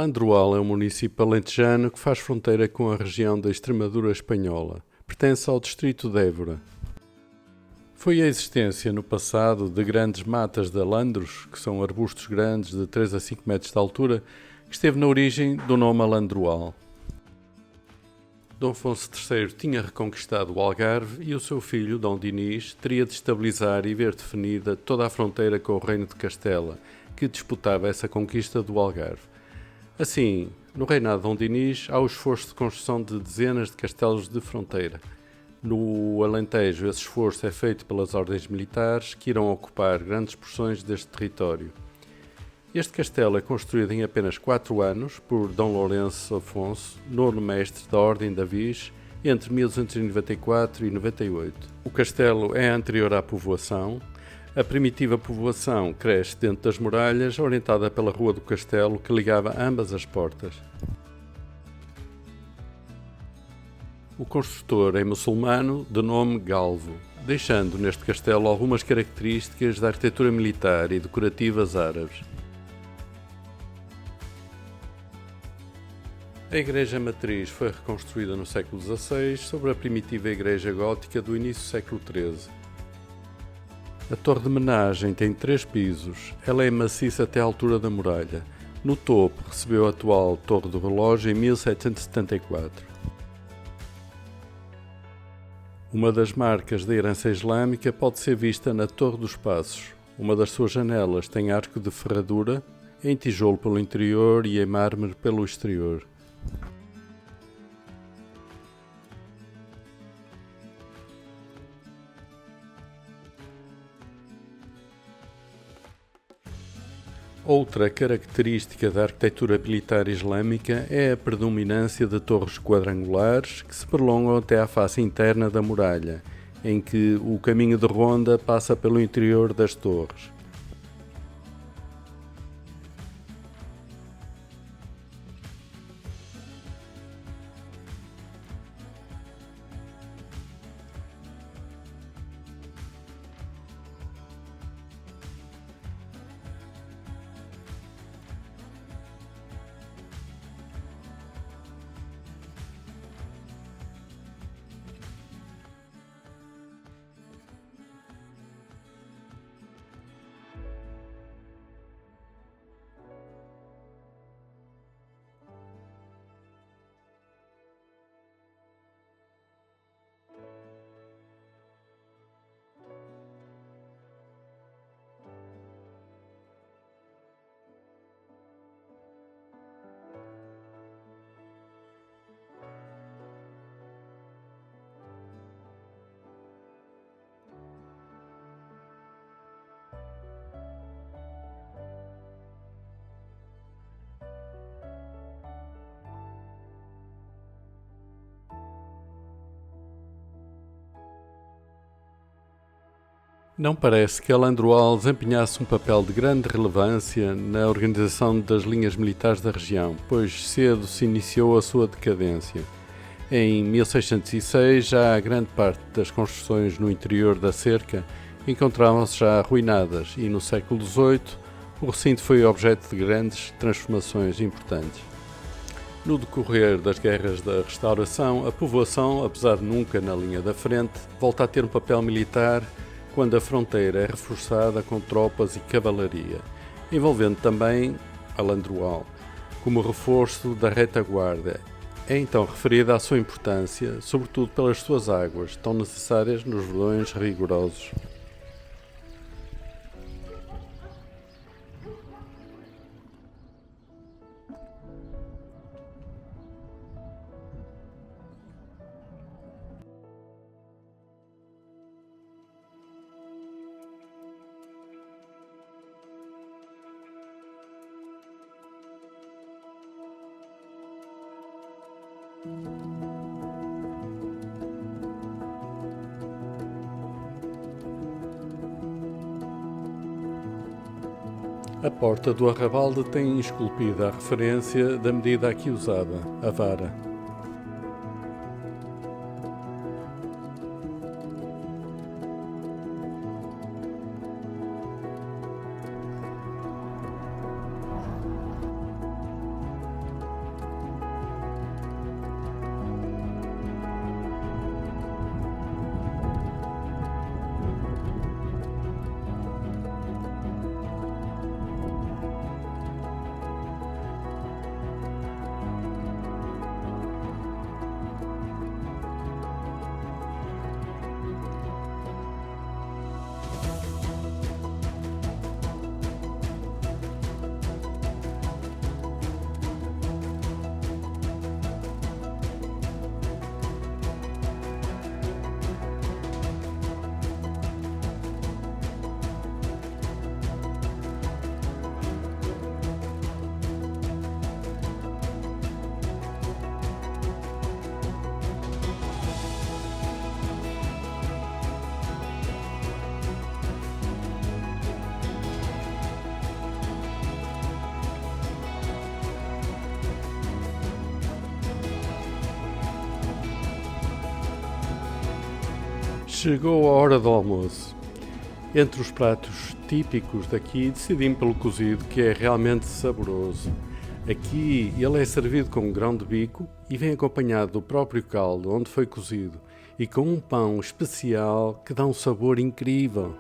Alandroal é um município alentejano que faz fronteira com a região da Extremadura espanhola. Pertence ao distrito de Évora. Foi a existência no passado de grandes matas de alandros, que são arbustos grandes de 3 a 5 metros de altura, que esteve na origem do nome Alandroal. Dom Afonso III tinha reconquistado o Algarve e o seu filho, Dom Dinis, teria de estabilizar e ver definida toda a fronteira com o reino de Castela, que disputava essa conquista do Algarve. Assim, no reinado de Dom Dinis, há o esforço de construção de dezenas de castelos de fronteira. No Alentejo, esse esforço é feito pelas ordens militares, que irão ocupar grandes porções deste território. Este castelo é construído em apenas 4 anos por Dom Lourenço Afonso, nono mestre da Ordem da Viz, entre 1294 e 98. O castelo é anterior à povoação. A primitiva povoação cresce dentro das muralhas, orientada pela Rua do Castelo, que ligava ambas as portas. O construtor é muçulmano, de nome Galvo, deixando neste castelo algumas características da arquitetura militar e decorativas árabes. A igreja matriz foi reconstruída no século XVI sobre a primitiva igreja gótica do início do século XIII. A torre de homenagem tem 3 pisos. Ela é maciça até à altura da muralha. No topo recebeu a atual Torre do Relógio em 1774. Uma das marcas da herança islâmica pode ser vista na Torre dos Passos. Uma das suas janelas tem arco de ferradura, em tijolo pelo interior e em mármore pelo exterior. Outra característica da arquitetura militar islâmica é a predominância de torres quadrangulares que se prolongam até à face interna da muralha, em que o caminho de ronda passa pelo interior das torres. Não parece que Alandroal desempenhasse um papel de grande relevância na organização das linhas militares da região, pois cedo se iniciou a sua decadência. Em 1606, já a grande parte das construções no interior da cerca encontravam-se já arruinadas e no século XVIII o recinto foi objeto de grandes transformações importantes. No decorrer das guerras da Restauração, a povoação, apesar de nunca na linha da frente, volta a ter um papel militar quando a fronteira é reforçada com tropas e cavalaria, envolvendo também Alandroal, como reforço da retaguarda. É então referida à sua importância, sobretudo pelas suas águas, tão necessárias nos verões rigorosos. A porta do arrabalde tem esculpida a referência da medida aqui usada, a vara. Chegou a hora do almoço. Entre os pratos típicos daqui, decidi-me pelo cozido, que é realmente saboroso. Aqui ele é servido com grão de bico e vem acompanhado do próprio caldo onde foi cozido e com um pão especial que dá um sabor incrível.